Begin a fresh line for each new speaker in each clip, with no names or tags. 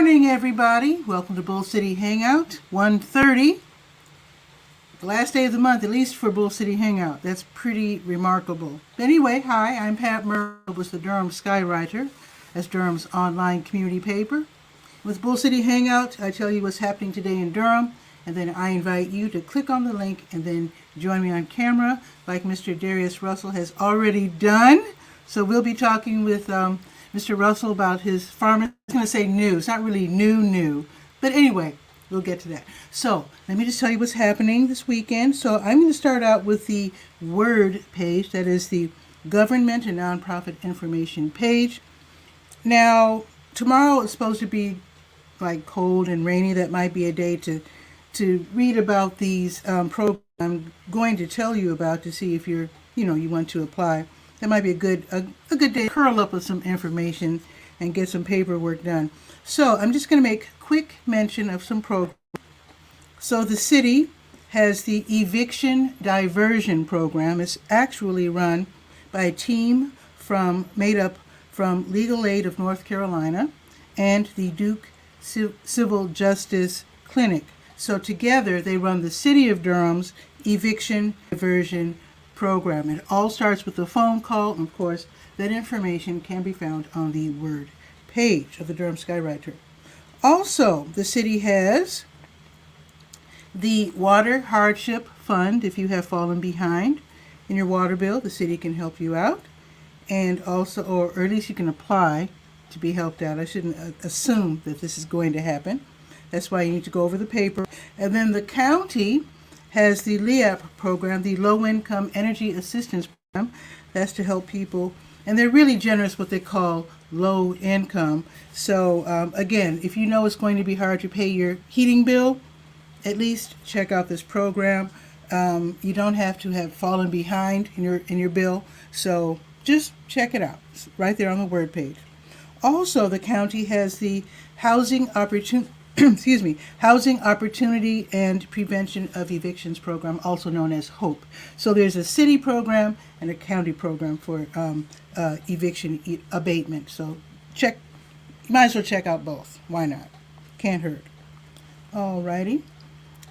morning, everybody. Welcome to Bull City Hangout, 1:30. The last day of the month, at least for Bull City Hangout. That's pretty remarkable. Anyway, hi, I'm Pat Murray with the Durham Skywriter. That's Durham's online community paper. With Bull City Hangout, I tell you what's happening today in Durham, and then I invite you to click on the link and then join me on camera, like Mr. Darius Russell has already done. So we'll be talking with Mr. Russell about his farm. I was going to say new. It's not really new. But anyway, we'll get to that. So let me just tell you what's happening this weekend. So I'm going to start out with the Word page. That is the Government and Nonprofit Information page. Now, tomorrow is supposed to be like cold and rainy. That might be a day to read about these programs I'm going to tell you about to see if you want to apply. That might be a good day to curl up with some information and get some paperwork done. So I'm just going to make quick mention of some programs. So the city has the Eviction Diversion Program. It's actually run by a team made up from Legal Aid of North Carolina and the Duke Civil Justice Clinic. So together they run the City of Durham's Eviction Diversion Program. It all starts with a phone call, and of course that information can be found on the Word page of the Durham Skywriter. Also, the city has the Water Hardship Fund. If you have fallen behind in your water bill, the city can help you out, and also, or at least you can apply to be helped out. I shouldn't assume that this is going to happen. That's why you need to go over the paper. And then the county has the LEAP program, the Low Income Energy Assistance Program. That's to help people, and they're really generous, what they call low income. So again, if you know it's going to be hard to pay your heating bill, at least check out this program. You don't have to have fallen behind in your bill, so just check it out. It's right there on the Word page. Also, the county has the Housing Opportunity and Prevention of Evictions program, also known as HOPE. So there's a city program and a county program for eviction abatement. So you might as well check out both. Why not? Can't hurt. Alrighty.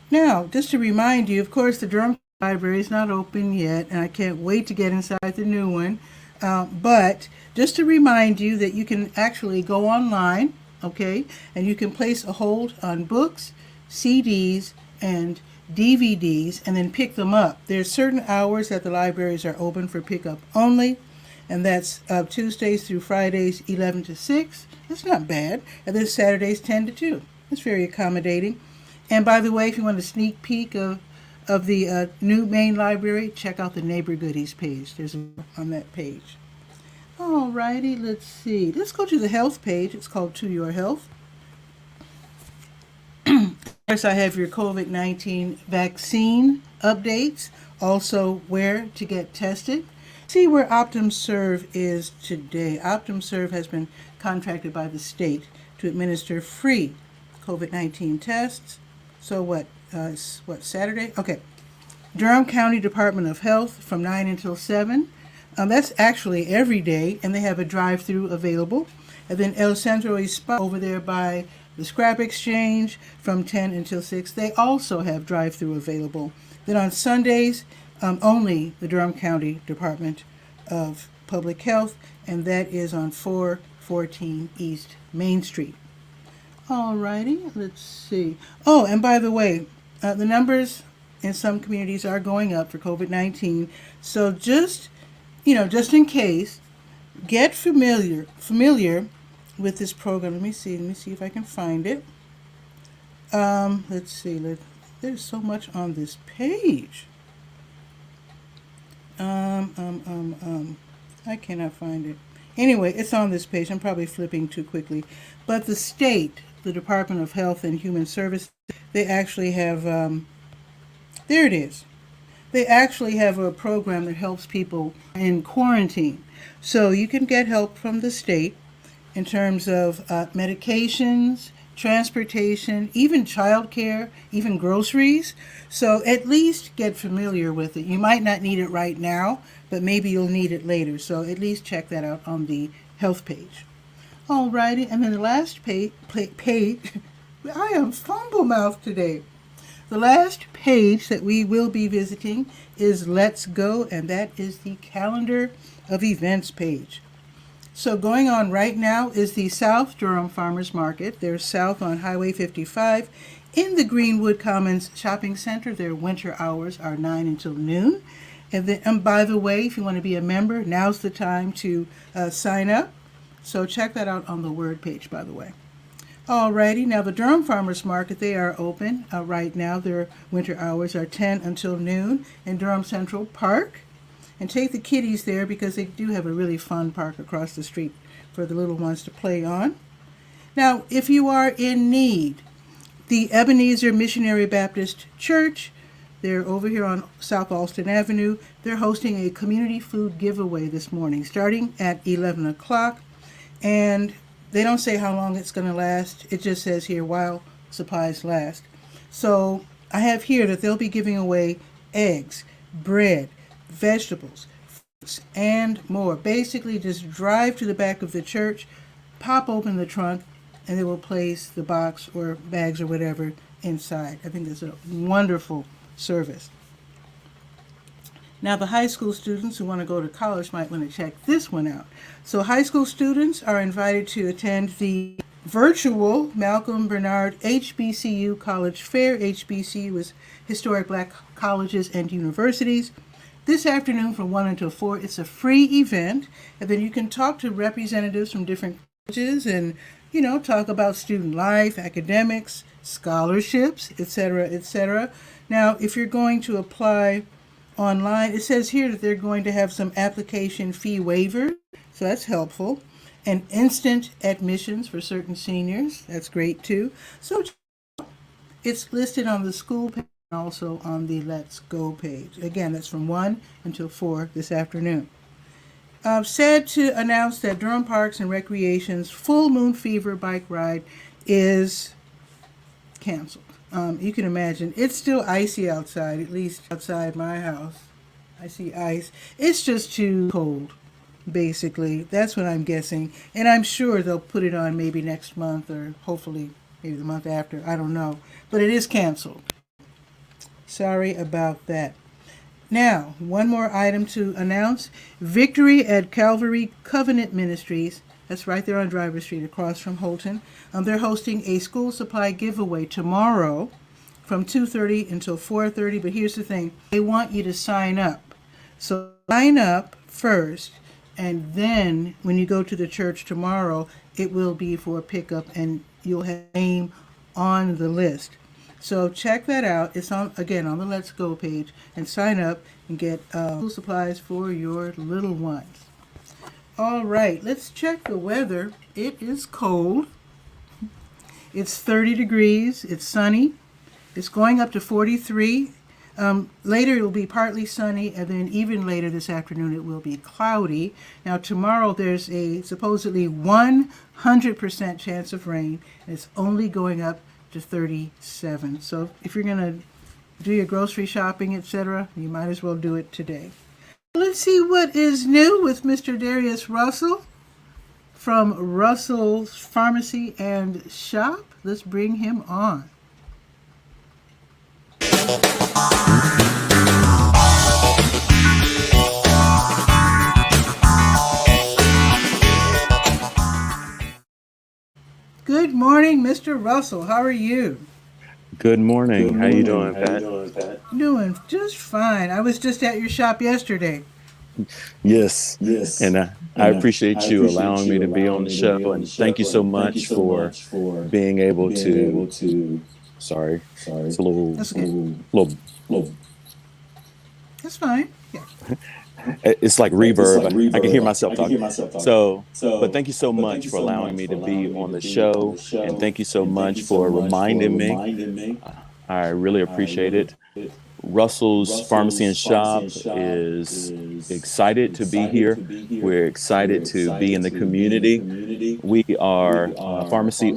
Now, just to remind you, of course, the Durham Library is not open yet, and I can't wait to get inside the new one. But just to remind you that you can actually go online, okay, and you can place a hold on books, CDs, and DVDs, and then pick them up. There's certain hours that the libraries are open for pickup only, and that's Tuesdays through Fridays, 11 to 6. That's not bad. And then Saturdays, 10 to 2. That's very accommodating. And by the way, if you want a sneak peek of the new main library, check out the Neighbor Goodies page. There's on that page. Alrighty, let's see. Let's go to the health page. It's called To Your Health. Of course, I have your COVID-19 vaccine updates. Also, where to get tested. See where OptumServe is today. OptumServe has been contracted by the state to administer free COVID-19 tests. So what? Saturday? Okay. Durham County Department of Health from 9 until 7. That's actually every day, and they have a drive-through available. And then El Centro Spa over there by the Scrap Exchange from 10 until 6. They also have drive-through available. Then on Sundays, only the Durham County Department of Public Health, and that is on 414 East Main Street. Alrighty, let's see. Oh, and by the way, the numbers in some communities are going up for COVID-19. So just in case, get familiar with this program. Let me see if I can find it. Let's see. There's so much on this page. I cannot find it. Anyway, it's on this page. I'm probably flipping too quickly. But the state, the Department of Health and Human Services, they actually have, there it is. They actually have a program that helps people in quarantine. So you can get help from the state in terms of medications, transportation, even childcare, even groceries. So at least get familiar with it. You might not need it right now, but maybe you'll need it later. So at least check that out on the health page. Alrighty, and then the last page I am fumble mouth today. The last page that we will be visiting is Let's Go, and that is the calendar of events page. So going on right now is the South Durham Farmers Market. They're south on Highway 55 in the Greenwood Commons Shopping Center. Their winter hours are 9 until noon. And by the way, if you want to be a member, now's the time to sign up. So check that out on the Word page, by the way. Alrighty, now the Durham Farmers Market, they are open right now. Their winter hours are 10 until noon in Durham Central Park. And take the kiddies there because they do have a really fun park across the street for the little ones to play on. Now, if you are in need, the Ebenezer Missionary Baptist Church, they're over here on South Alston Avenue. They're hosting a community food giveaway this morning starting at 11 o'clock. And they don't say how long it's going to last. It just says here, while supplies last. So I have here that they'll be giving away eggs, bread, vegetables, fruits, and more. Basically, just drive to the back of the church, pop open the trunk, and they will place the box or bags or whatever inside. I think that's a wonderful service. Now, the high school students who want to go to college might want to check this one out. So high school students are invited to attend the virtual Malcolm Bernard HBCU College Fair. HBCU is Historic Black Colleges and Universities. This afternoon from 1 until 4, it's a free event, and then you can talk to representatives from different colleges and, talk about student life, academics, scholarships, etc., etc. Now, if you're going to apply online, it says here that they're going to have some application fee waivers, so that's helpful, and instant admissions for certain seniors. That's great, too. So it's listed on the school page. Also on the Let's Go page. Again, that's from 1 until 4 this afternoon. Sad to announce that Durham Parks and Recreation's Full Moon Fever bike ride is canceled. You can imagine, it's still icy outside, at least outside my house. I see ice. It's just too cold, basically. That's what I'm guessing. And I'm sure they'll put it on maybe next month or hopefully maybe the month after. I don't know. But it is canceled. Sorry about that. Now, one more item to announce. Victory at Calvary Covenant Ministries. That's right there on Driver Street across from Holton. They're hosting a school supply giveaway tomorrow from 2:30 until 4:30. But here's the thing. They want you to sign up. So sign up first, and then when you go to the church tomorrow, it will be for pickup, and you'll have a name on the list. So check that out. It's on the Let's Go page, and sign up and get school supplies for your little ones. All right, let's check the weather. It is cold. It's 30 degrees. It's sunny. It's going up to 43. Later it will be partly sunny, and then even later this afternoon it will be cloudy. Now tomorrow there's a supposedly 100% chance of rain, and it's only going up to 37. So if you're going to do your grocery shopping, etc., you might as well do it today. Let's see what is new with Mr. Darius Russell from Russell's Pharmacy and Shop. Let's bring him on. Good morning, Mr. Russell. How are you?
Good morning. How you doing, Pat?
Doing just fine. I was just at your shop yesterday.
Yes. And I appreciate you allowing me to be on the show, and thank you so much for being able to. Sorry, it's a little.
That's okay.
little.
That's fine. Yeah.
It's like reverb. I can hear myself talking. But thank you so much for allowing me to be on the show, and thank you so much for reminding me. I really appreciate it. Russell's Pharmacy and Shop is excited to be here. We're excited to be in the community. We are a pharmacy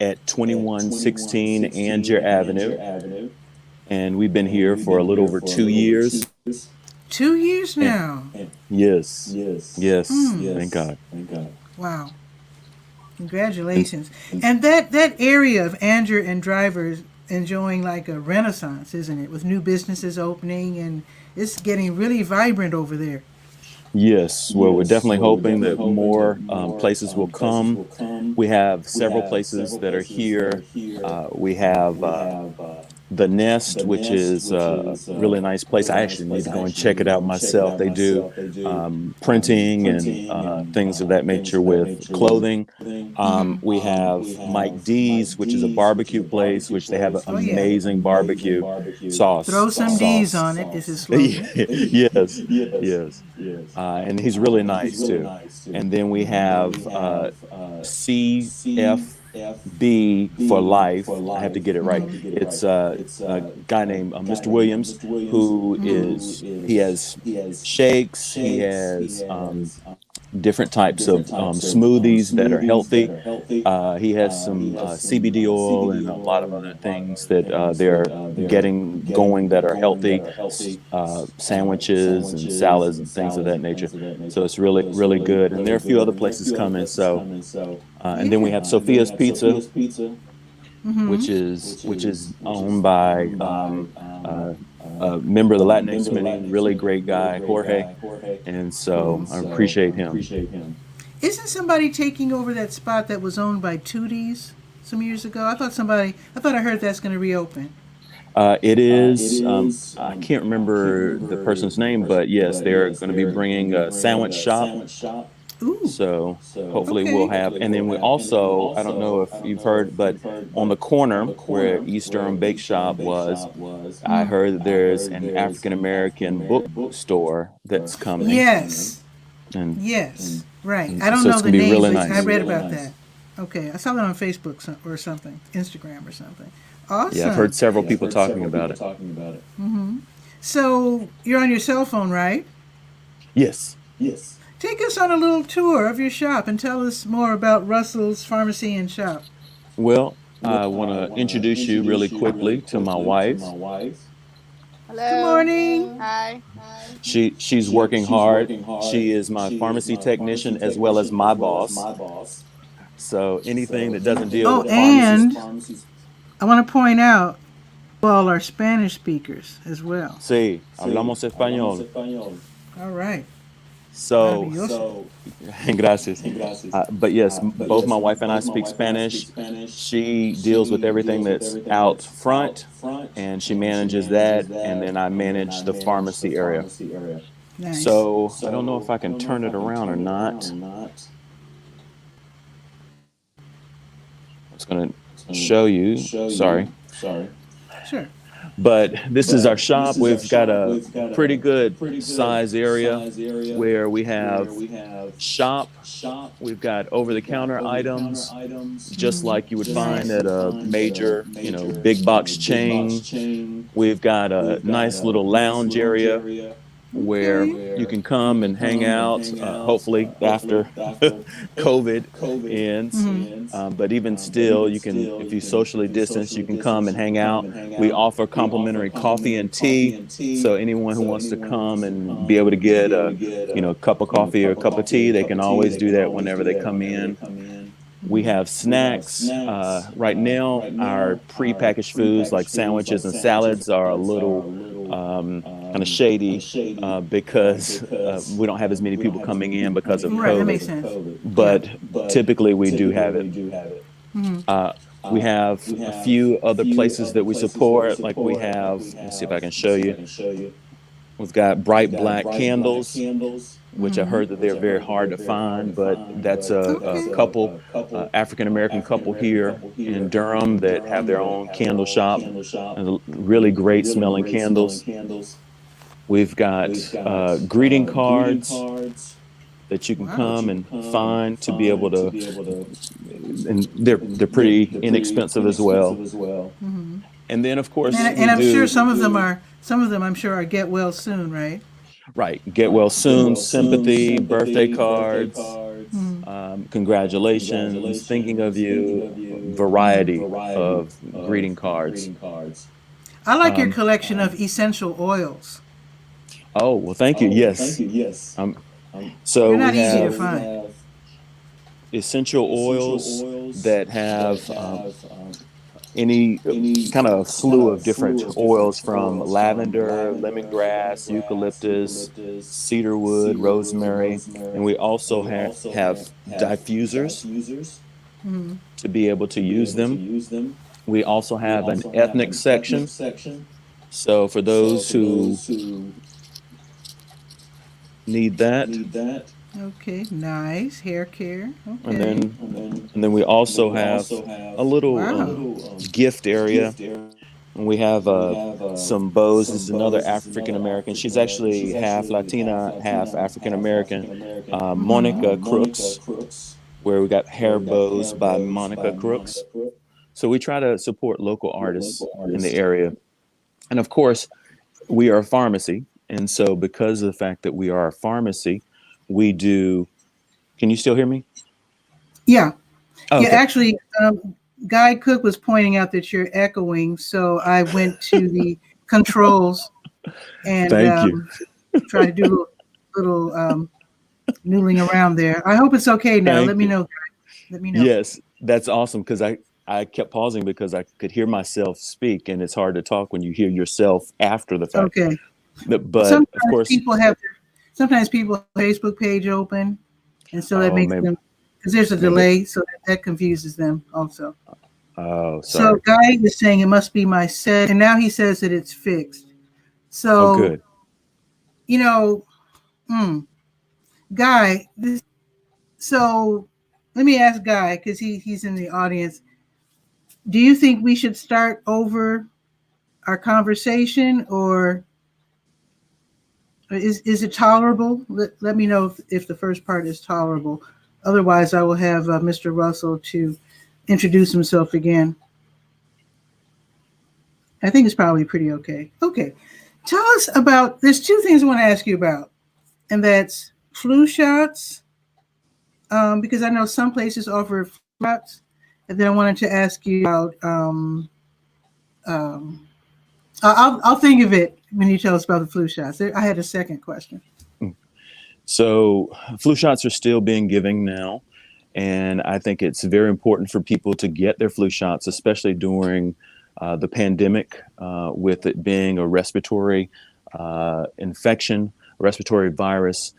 at 2116 Angier Avenue, and we've been here for a little over 2 years.
2 years now.
Yes. Thank God.
Wow. Congratulations. And that area of Anger and Driver is enjoying like a renaissance, isn't it? With new businesses opening, and it's getting really vibrant over there.
Yes, well, we're definitely hoping that more places will come. We have several places that are here. We have the Nest, which is a really nice place. I actually need to go and check it out myself. They do printing and things of that nature with clothing. We have Mike D's, which is a barbecue place, which they have an
Oh yeah.
amazing barbecue
Throw some D's
sauce.
on it is his slogan.
Yes, yes. And he's really nice too. And then we have CFB for life. I have to get it right. It's a guy named Mr. Williams, who is, he has shakes, he has different types of smoothies that are healthy. He has some CBD oil and a lot of other things that they're getting going that are healthy, sandwiches and salads and things of that nature. So it's really, really good. And there are a few other places coming. So, and then we have Sophia's Pizza, which is owned by a member of the Latinx community, really great guy, Jorge. And so I appreciate him.
Isn't somebody taking over that spot that was owned by Tootie's some years ago? I thought I heard that's going to reopen.
It is, I can't remember the person's name, but yes, they're going to be bringing a sandwich shop.
Ooh.
So hopefully
Okay.
we'll have, and then we also, I don't know if you've heard, but on the corner where East Durham Bake Shop was, I heard that there's an African American bookstore that's coming.
Yes.
And
Yes. Right.
and
I don't
so
know
it's
the
gonna be
name,
really
but I
nice.
read about that. Okay. I saw that on Facebook or something, Instagram or something. Awesome.
Yeah, I've heard several people talking about it.
So you're on your cell phone, right?
Yes.
Take us on a little tour of your shop and tell us more about Russell's Pharmacy and Shop.
Well, I want to introduce you really quickly to my wife.
Good
Hello.
morning.
Hi.
She's working hard. She is my pharmacy technician as well as my boss. So anything that doesn't deal
Oh,
with
and
pharmacies.
I want to point out you all are Spanish speakers as well.
Sí, hablamos español.
All right.
So,
Maravilloso.
gracias. But yes, both my wife and I speak Spanish. She deals with everything that's out front, and she manages that, and then I manage the pharmacy area.
Nice.
So I don't know if I can turn it around or not. I was going to show you. Sorry.
Sure.
But this is our shop. We've got a pretty good size area where we have shop. We've got over-the-counter items, just like you would find at a major, big box chain. We've got a nice little lounge area where you can come and hang out, hopefully after COVID ends. But even still, you can, if you socially distance, you can come and hang out. We offer complimentary coffee and tea. So anyone who wants to come and be able to get a cup of coffee or a cup of tea, they can always do that whenever they come in. We have snacks. Right now, our prepackaged foods like sandwiches and salads are a little kind of shady because we don't have as many people coming in because of
Right, that
COVID.
makes sense.
But typically we do have it. We have a few other places that we support. Like we have, let's see if I can show you. We've got bright black candles, which I heard that they're very hard to find, but that's a couple, African-American couple here in Durham that have their own candle shop, and really great smelling candles. We've got greeting cards that you can come and find to be able to, and they're pretty inexpensive as well. And then of course,
And I'm sure some of them I'm sure are get well soon, right?
Right. Get well soon, sympathy, birthday cards, congratulations, thinking of you, variety of greeting cards.
I like your collection of essential oils.
Oh, well, thank you. Yes. So
They're not
we
easy to
have,
find.
essential oils that have any kind of slew of different oils from lavender, lemongrass, eucalyptus, cedarwood, rosemary, and we also have diffusers
Hmm.
to be able to use them. We also have an ethnic section. So for those who need that,
Okay, nice. Hair care.
and
Okay.
then we also have a little
Wow.
gift area. And we have some bows. This is another African American. She's actually half Latina, half African American.
Mm-hmm.
Monica Crooks, where we got hair bows by Monica Crooks. So we try to support local artists in the area. And of course, we are a pharmacy. And so because of the fact that we are a pharmacy, we do. Can you still hear me?
Yeah.
Oh,
Yeah,
okay.
actually, Guy Cook was pointing out that you're echoing, so I went to the controls and
Thank you.
tried to do a little noodling around there. I hope it's okay now. Let
Thank
me
you.
know, Guy. Let me know.
Yes, that's awesome because I kept pausing because I could hear myself speak, and it's hard to talk when you hear yourself after the fact.
Okay.
But of
Sometimes
course,
people have sometimes people have their Facebook page open, and so that
oh,
makes
maybe,
them because there's a
maybe,
delay, so that confuses them also.
oh,
So
sorry.
Guy is saying it must be my set, and now he says that it's fixed.
Oh,
So
good.
you know, mm, Guy, so let me ask Guy because he's in the audience. Do you think we should start over our conversation, or is it tolerable? Let me know if the first part is tolerable. Otherwise, I will have Mr. Russell to introduce himself again. I think it's probably pretty okay. Okay. Tell us about, there's two things I want to ask you about, and that's flu shots, because I know some places offer flu shots. And then I wanted to ask you about, um, I'll think of it when you tell us about the flu shots. I had a second question.
So flu shots are still being given now, and I think it's very important for people to get their flu shots, especially during the pandemic, with it being a respiratory infection, respiratory virus.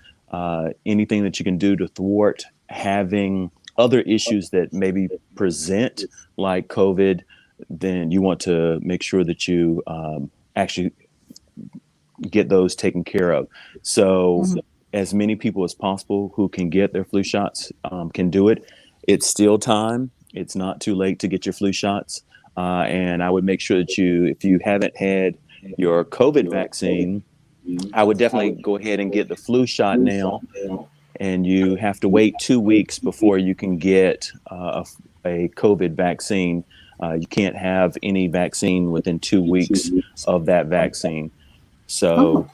Anything that you can do to thwart having other issues that maybe present like COVID, then you want to make sure that you actually get those taken care of. So,
Mhm.
as many people as possible who can get their flu shots can do it. It's still time. It's not too late to get your flu shots. And I would make sure that if you haven't had your COVID vaccine, I would definitely go ahead and get the flu shot now. And you have to wait 2 weeks before you can get a COVID vaccine. You can't have any vaccine within 2 weeks of that vaccine.
Oh,
So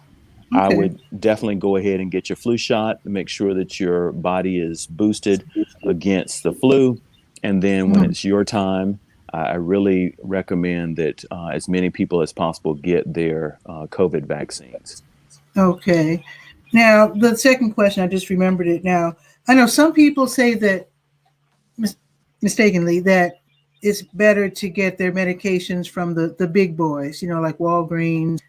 I
okay.
would definitely go ahead and get your flu shot to make sure that your body is boosted against the flu. And then when
Mhm.
it's your time, I really recommend that as many people as possible get their COVID vaccines.
Okay. Now, the second question, I just remembered it now. I know some people say that mis- mistakenly that it's better to get their medications from the big boys, like Walgreens,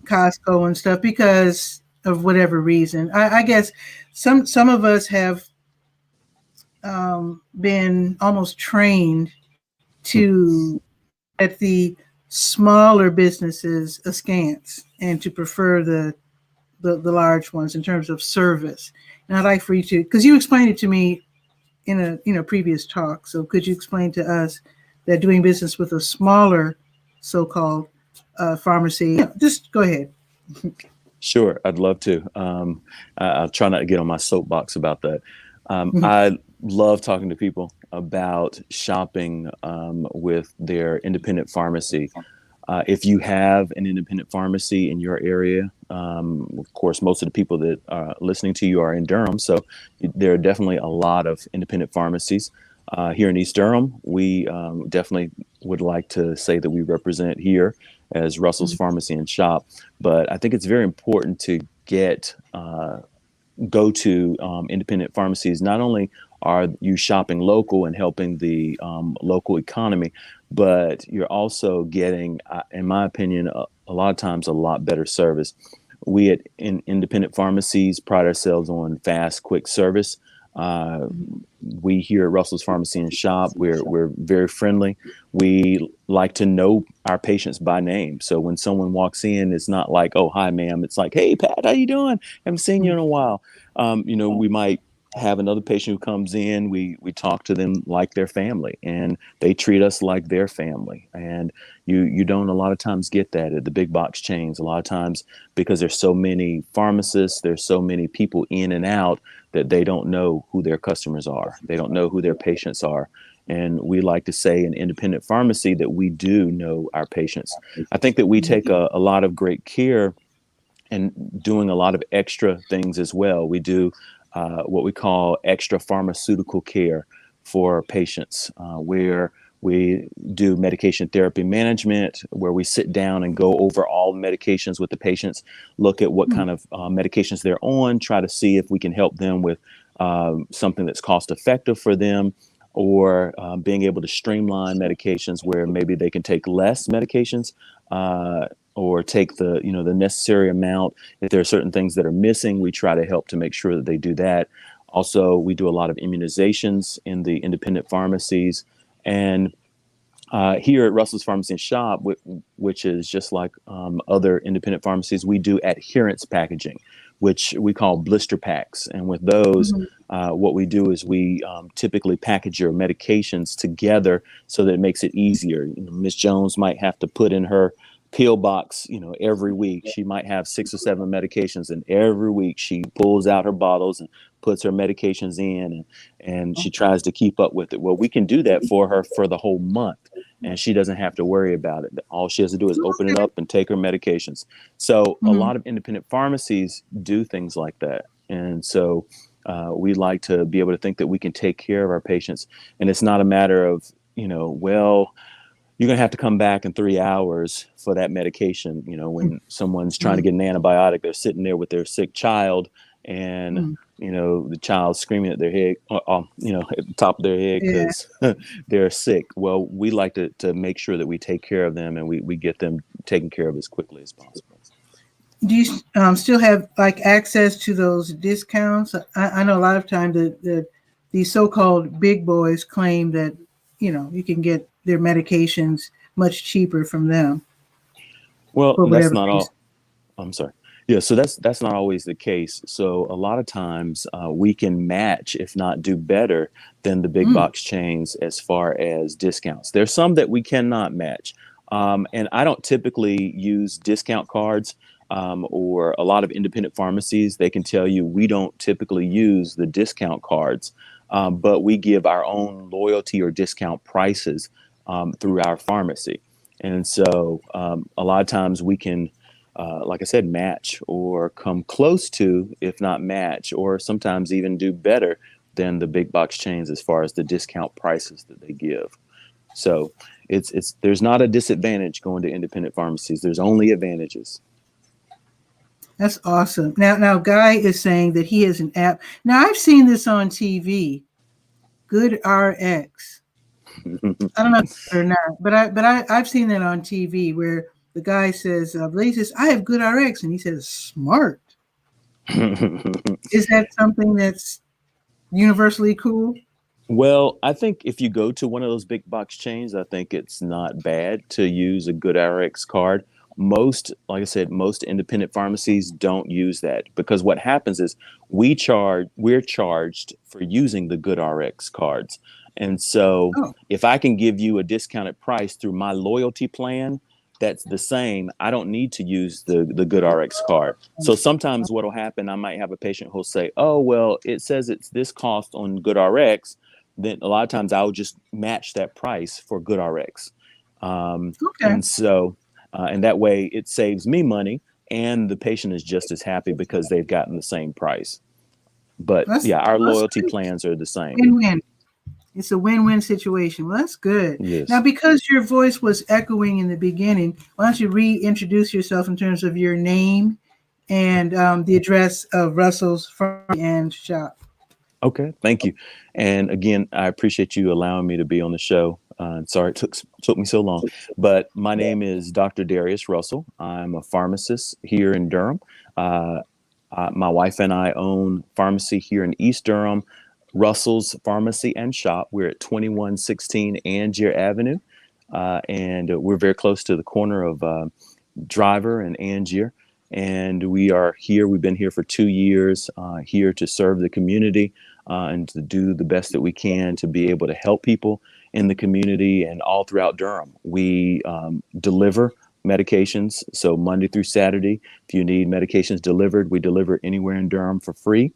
Costco, and stuff because of whatever reason. I guess some of us have been almost trained to at the smaller businesses askance and to prefer the large ones in terms of service. And I'd like for you to, because you explained it to me in a previous talk. So could you explain to us that doing business with a smaller so-called pharmacy? Just go ahead.
Sure, I'd love to. I'll try not to get on my soapbox about that.
Mhm.
I love talking to people about shopping with their independent pharmacy. If you have an independent pharmacy in your area, of course, most of the people that are listening to you are in Durham, so there are definitely a lot of independent pharmacies. Here in East Durham, we definitely would like to say that we represent here as Russell's Pharmacy and Shop. But I think it's very important to go to independent pharmacies, not only are you shopping local and helping the local economy, but you're also getting, in my opinion, a lot of times a lot better service. We at independent pharmacies pride ourselves on fast, quick service. We here at Russell's Pharmacy and Shop, we're very friendly. We like to know our patients by name. So when someone walks in, it's not like, oh, hi, ma'am. It's like, hey, Pat, how you doing? Haven't seen you in a while. We might have another patient who comes in. We talk to them like their family, and they treat us like their family. And you don't a lot of times get that at the big box chains. A lot of times, because there's so many pharmacists, there's so many people in and out, that they don't know who their customers are. They don't know who their patients are. And we like to say in independent pharmacy that we do know our patients. I think that we take a lot of great care and doing a lot of extra things as well. We do what we call extra pharmaceutical care for patients, where we do medication therapy management, where we sit down and go over all medications with the patients, look at what kind of medications they're on, try to see if we can help them with something that's cost effective for them, or being able to streamline medications where maybe they can take less medications, or take the necessary amount. If there are certain things that are missing, we try to help to make sure that they do that. Also, we do a lot of immunizations in the independent pharmacies. And here at Russell's Pharmacy and Shop, which is just like other independent pharmacies, we do adherence packaging, which we call blister packs. And with those, what we do is we typically package your medications together so that it makes it easier. Ms. Jones might have to put in her pill box, every week. She might have 6 or 7 medications, and every week she pulls out her bottles and puts her medications in, and she tries to keep up with it. Well, we can do that for her for the whole month, and she doesn't have to worry about it. All she has to do is open it up and take her medications. So a lot of independent pharmacies do things like that. And so we like to be able to think that we can take care of our patients. And it's not a matter of, well, you're going to have to come back in 3 hours for that medication. When someone's trying to get an antibiotic, they're sitting there with their sick child, and the child's screaming at their head, at the top of their head, because they're sick. Well, we like to make sure that we take care of them, and we get them taken care of as quickly as possible.
Do you still have access to those discounts? I know a lot of times that these so-called big boys claim that you can get their medications much cheaper from them.
Well, that's not all. I'm sorry. Yeah, so that's not always the case. So a lot of times we can match, if not do better than the big box chains as far as discounts. There's some that we cannot match. And I don't typically use discount cards, or a lot of independent pharmacies. They can tell you we don't typically use the discount cards, but we give our own loyalty or discount prices through our pharmacy. And so a lot of times we can, like I said, match or come close to, if not match, or sometimes even do better than the big box chains as far as the discount prices that they give. So there's not a disadvantage going to independent pharmacies. There's only advantages.
That's awesome. Now Guy is saying that he has an app. Now I've seen this on TV, Good RX. I don't know if it's or not, but I've seen that on TV where the guy says, he says, I have Good RX, and he says, smart. Is that something that's universally cool?
Well, I think if you go to one of those big box chains, I think it's not bad to use a Good RX card. Like I said, most independent pharmacies don't use that, because what happens is we're charged for using the Good RX cards. And so if I can give you a discounted price through my loyalty plan, that's the same. I don't need to use the Good RX card. So sometimes what'll happen, I might have a patient who'll say, oh, well, it says it's this cost on Good RX. Then a lot of times I'll just match that price for Good RX. And so, and that way it saves me money, and the patient is just as happy because they've gotten the same price. But our loyalty plans are the same.
Win-win. It's a win-win situation. Well, that's good.
Yes.
Now, because your voice was echoing in the beginning, why don't you reintroduce yourself in terms of your name and the address of Russell's Pharmacy and Shop?
Okay, thank you. And again, I appreciate you allowing me to be on the show. Sorry it took me so long, but my name is Dr. Darius Russell. I'm a pharmacist here in Durham. Uh, my wife and I own pharmacy here in East Durham, Russell's Pharmacy and Shop. We're at 2116 Angier Avenue, and we're very close to the corner of Driver and Angier. And we are here. We've been here for 2 years, here to serve the community and to do the best that we can to be able to help people in the community and all throughout Durham. We deliver medications. So Monday through Saturday, if you need medications delivered, we deliver anywhere in Durham for free.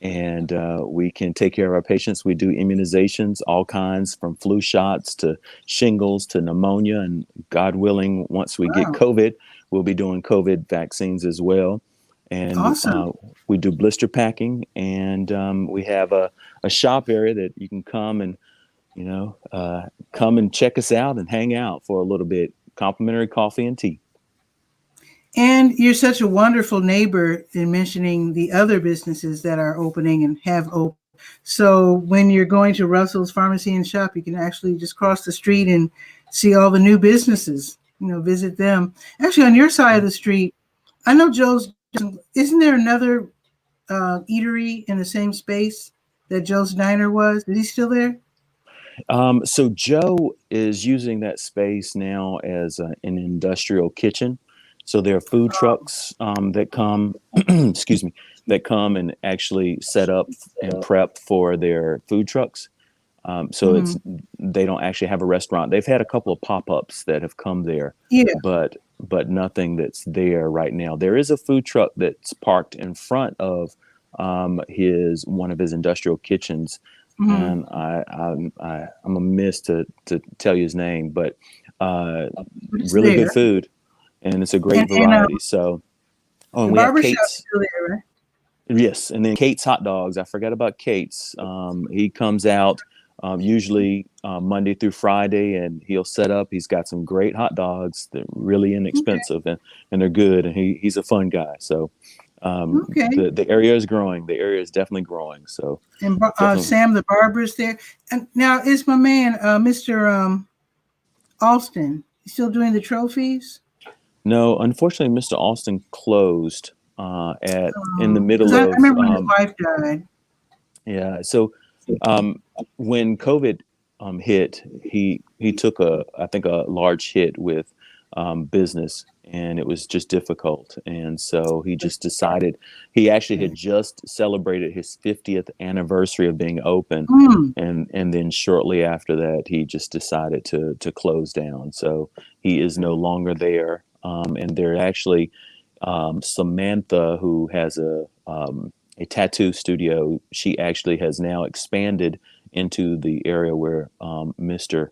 And we can take care of our patients. We do immunizations, all kinds, from flu shots to shingles to pneumonia. And God willing, once we get
Wow.
COVID, we'll be doing COVID vaccines as well. And
Awesome.
we do blister packing, and we have a shop area that you can come and, come and check us out and hang out for a little bit. Complimentary coffee and tea.
And you're such a wonderful neighbor in mentioning the other businesses that are opening and have opened. So when you're going to Russell's Pharmacy and Shop, you can actually just cross the street and see all the new businesses, visit them. Actually, on your side of the street, I know Joe's, isn't there another eatery in the same space that Joe's Diner was? Is he still there?
So Joe is using that space now as an industrial kitchen. So there are food trucks that come, excuse me, that come and actually set up and prep for their food trucks. So they don't actually have a restaurant. They've had a couple of pop-ups that have come there,
Yeah.
but nothing that's there right now. There is a food truck that's parked in front of one of his industrial kitchens, and I'm amiss to tell you his name, but
It's
really
there.
good food, and it's a great
And
variety. So,
the
and we have
barbershop's
Kate's.
still there, right?
Yes, and then Kate's hot dogs. I forgot about Kate's. He comes out usually Monday through Friday, and he'll set up. He's got some great hot dogs. They're really inexpensive, and they're good. And he's a fun guy. So
Okay.
the area is growing. The area is definitely growing. So
And
definitely.
Sam the barber's there. And now is my man, Mr. Alston, he's still doing the trophies?
No, unfortunately, Mr. Austin closed in the middle
'Cause I
of
remember when his wife died.
yeah. So when COVID hit, he took I think a large hit with business, and it was just difficult. And so he just decided. He actually had just celebrated his 50th anniversary of being open, and then shortly after that, he just decided to close down. So he is no longer there. And they're actually Samantha, who has a tattoo studio. She actually has now expanded into the area where Mr.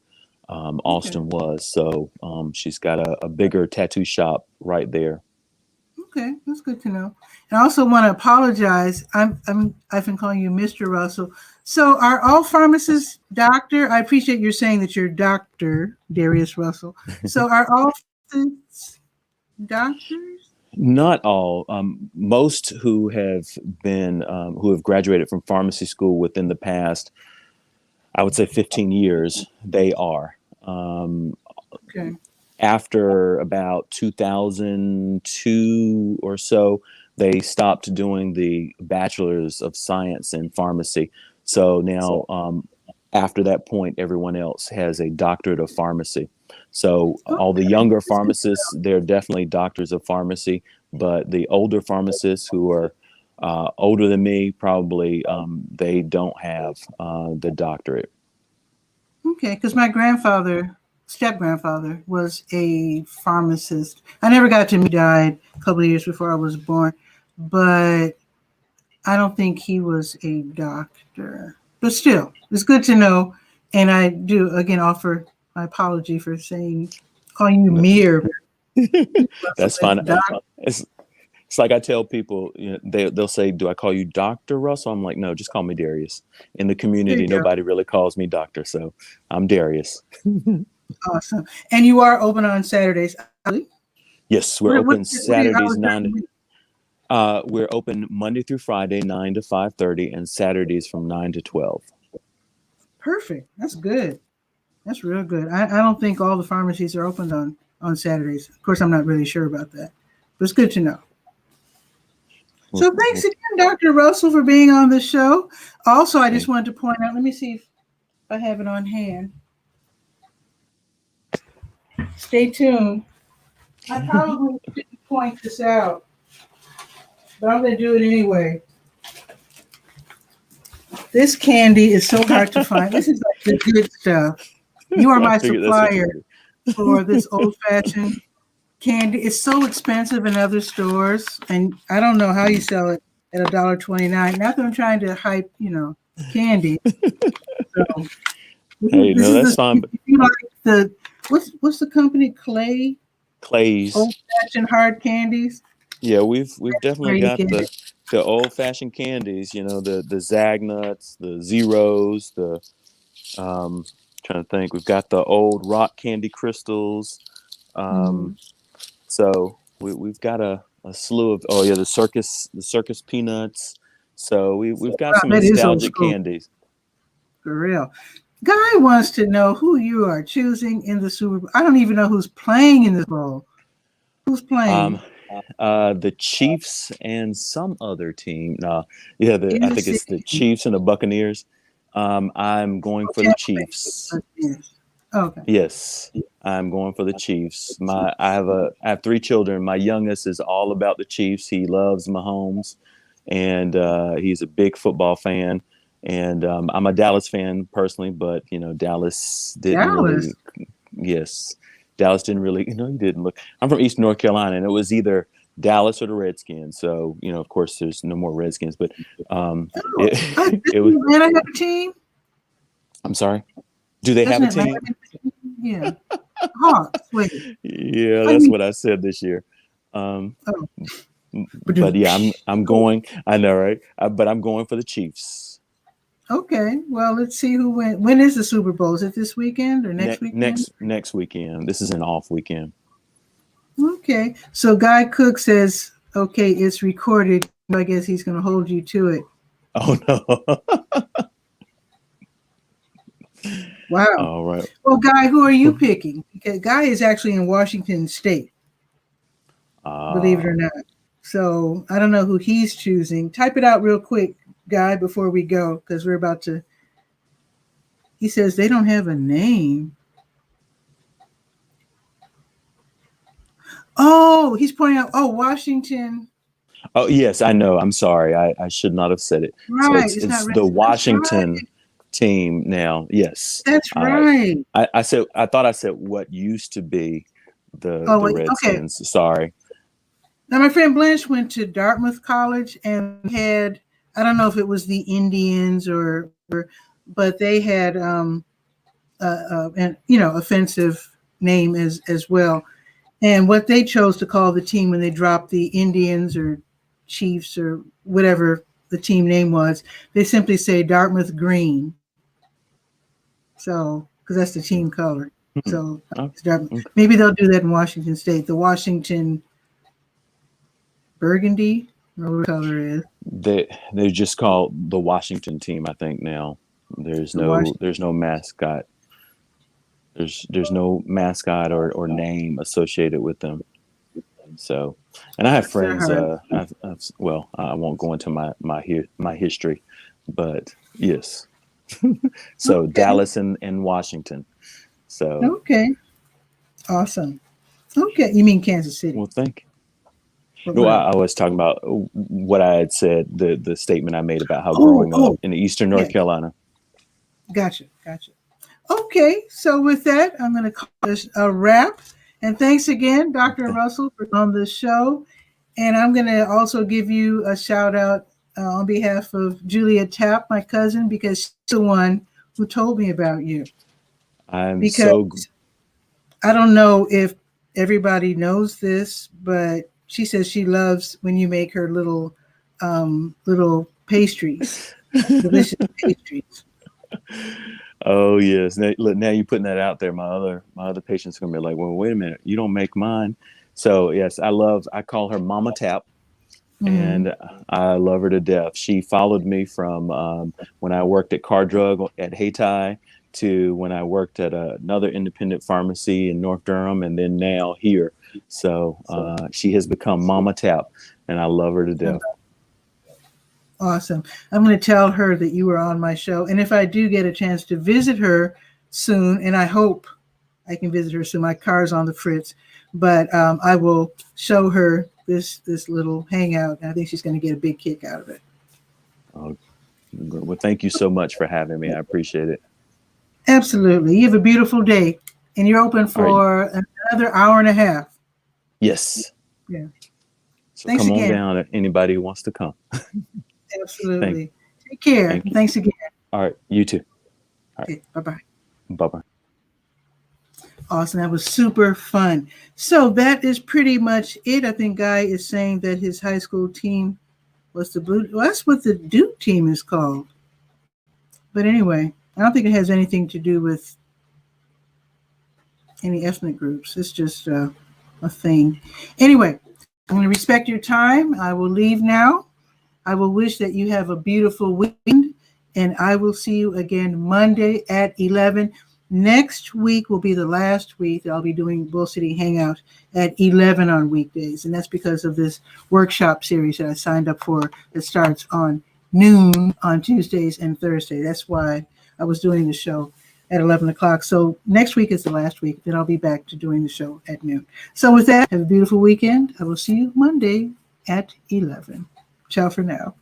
Austin was. So she's got a bigger tattoo shop right there.
Okay, that's good to know. And I also want to apologize. I've been calling you Mr. Russell. So are all pharmacists doctor? I appreciate you saying that you're Dr. Darius Russell. So are all pharmacists doctors?
Not all. Most who have graduated from pharmacy school within the past, I would say 15 years, they are.
Okay.
After about 2002 or so, they stopped doing the bachelor's of science in pharmacy. So now, after that point, everyone else has a doctorate of pharmacy. So all the younger pharmacists, they're definitely doctors of pharmacy, but the older pharmacists who are older than me, probably they don't have the doctorate.
Okay, because my step-grandfather was a pharmacist. I never got to meet him. He died a couple of years before I was born, but I don't think he was a doctor. But still, it's good to know. And I do, again, offer my apology for calling you Mir.
That's fine. It's like I tell people, they'll say, "Do I call you Dr. Russell?" I'm like, "No, just call me Darius." In the community, nobody really calls me doctor, so I'm Darius.
Awesome. And you are open on Saturdays?
Yes, we're open Saturdays 9. We're open Monday through Friday, 9 to 5:30, and Saturdays from 9 to 12.
Perfect. That's good. That's real good. I don't think all the pharmacies are open on Saturdays. Of course, I'm not really sure about that, but it's good to know. So thanks again, Dr. Russell, for being on the show. Also, I just wanted to point out, let me see if I have it on hand. Stay tuned. I probably shouldn't point this out, but I'm going to do it anyway. This candy is so hard to find. This is like the good stuff. You are my supplier for this old-fashioned candy. It's so expensive in other stores, and I don't know how you sell it at $1.29. Not that I'm trying to hype, candy. So,
hey, no, that's fine.
You like the what's the company?
Clay's
old-fashioned hard candies.
Yeah, we've definitely got the old-fashioned candies. The Zagnuts, the Zeros, the trying to think. We've got the old rock candy crystals. So we've got a slew of the circus peanuts. So we've got some nostalgic candies.
For real. Guy wants to know who you are choosing in the Super Bowl. I don't even know who's playing in this bowl. Who's playing?
The Chiefs and some other team. I think it's the Chiefs and the Buccaneers. I'm going for the Chiefs.
Okay.
Yes, I'm going for the Chiefs. I have 3 children. My youngest is all about the Chiefs. He loves Mahomes, and he's a big football fan. And I'm a Dallas fan personally, but Dallas didn't really. Yes, Dallas didn't really. He didn't look. I'm from East North Carolina, and it was either Dallas or the Redskins. So of course, there's no more Redskins, but it was.
Atlanta have a team?
I'm sorry. Do they have a team?
Yeah. Hawks. Wait.
Yeah, that's what I said this year. But yeah, I'm going. I know, right? But I'm going for the Chiefs.
Okay. Well, let's see who wins. When is the Super Bowl? Is it this weekend or next weekend?
Next weekend. This is an off weekend.
Okay. So Guy Cook says, okay, it's recorded. I guess he's going to hold you to it.
Oh, no.
Wow.
All right.
Well, Guy, who are you picking? Because Guy is actually in Washington State, believe it or not. So I don't know who he's choosing. Type it out real quick, Guy, before we go, because we're about to. He says they don't have a name. Oh, he's pointing out. Oh, Washington.
Oh, yes, I know. I'm sorry. I should not have said it.
Right.
So it's the Washington team now. Yes.
That's right.
I thought I said what used to be the Redskins. Okay. Sorry.
Now, my friend Blanche went to Dartmouth College and had, I don't know if it was the Indians but they had an offensive name as well. And what they chose to call the team when they dropped the Indians or Chiefs or whatever the team name was, they simply say Dartmouth Green. So, because that's the team color. So maybe they'll do that in Washington State. The Washington Burgundy, or what color is?
They just call the Washington team. I think now there's no mascot. There's no mascot or name associated with them. So, and I have friends. I won't go into my history, but yes. So okay. Dallas and Washington. So
okay, awesome. Okay, you mean Kansas City?
Well, thank you. No, I was talking about what I had said, the statement I made about how growing up in Eastern North Carolina.
Gotcha. Okay, so with that, I'm going to call this a wrap. And thanks again, Dr. Russell, for on the show. And I'm going to also give you a shout out on behalf of Julia Tapp, my cousin, because she's the one who told me about you. I don't know if everybody knows this, but she says she loves when you make her little pastries, delicious pastries.
Oh yes. Now you're putting that out there. My other patients are gonna be like, well, wait a minute, you don't make mine. So yes, I call her Mama Tap.
Mhm.
and I love her to death. She followed me from when I worked at Car Drug at 𝗕𝗨𝗟𝗟 to when I worked at another independent pharmacy in North Durham, and then now here. So she has become Mama Tap, and I love her to death.
Awesome. I'm going to tell her that you were on my show. And if I do get a chance to visit her soon, and I hope I can visit her soon, my car's on the fritz, but I will show her this little hangout. And I think she's going to get a big kick out of it.
Oh, well, thank you so much for having me. I appreciate it.
Absolutely. You have a beautiful day. And you're open for another hour and a half.
Yes.
Yeah.
So
Thanks
come on
again.
down if anybody who wants to come.
Absolutely. Take care.
Thank you.
Thanks again.
All right. You too. All right.
Okay. Bye-bye.
Bye-bye.
Awesome. That was super fun. So that is pretty much it. I think Guy is saying that his high school team was the Blue. Well, that's what the Duke team is called. But anyway, I don't think it has anything to do with any ethnic groups. It's just a thing. Anyway, I'm going to respect your time. I will leave now. I will wish that you have a beautiful weekend, and I will see you again Monday at 11. Next week will be the last week that I'll be doing Bull City Hangout at 11 on weekdays, and that's because of this workshop series that I signed up for that starts on noon on Tuesdays and Thursdays. That's why I was doing the show at 11 o'clock. So next week is the last week. Then I'll be back to doing the show at noon. So with that, have a beautiful weekend. I will see you Monday at 11. Ciao for now.